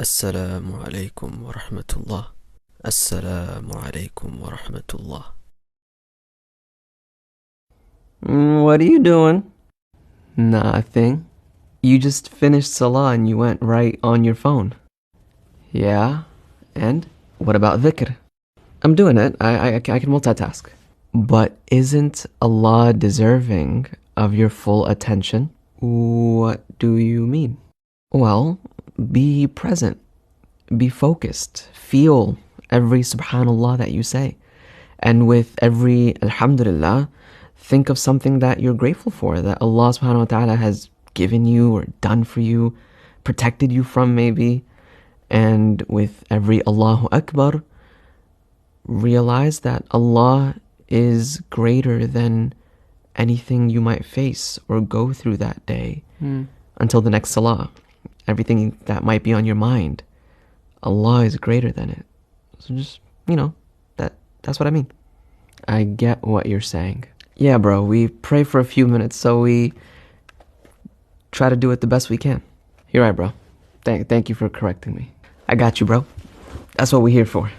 السلام عليكم ورحمة الله. السلام عليكم ورحمة الله. What are you doing? Nothing. You just finished Salah and you went right on your phone. Yeah? And? What about dhikr? I'm doing it. I can multitask. But isn't Allah deserving of your full attention? What do you mean? Well, be present. Be focused. Feel every subhanallah that you say. And with every alhamdulillah, think of something that you're grateful for, that Allah SWT has given you or done for you, protected you from maybe. And with every Allahu Akbar, realize that Allah is greater than anything you might face or go through that day until the next salah. Everything that might be on your mind, Allah is greater than it. So just, that's what I mean. I get what you're saying. Yeah, bro, we pray for a few minutes, so we try to do it the best we can. You're right, bro. Thank you for correcting me. I got you, bro. That's what we're here for.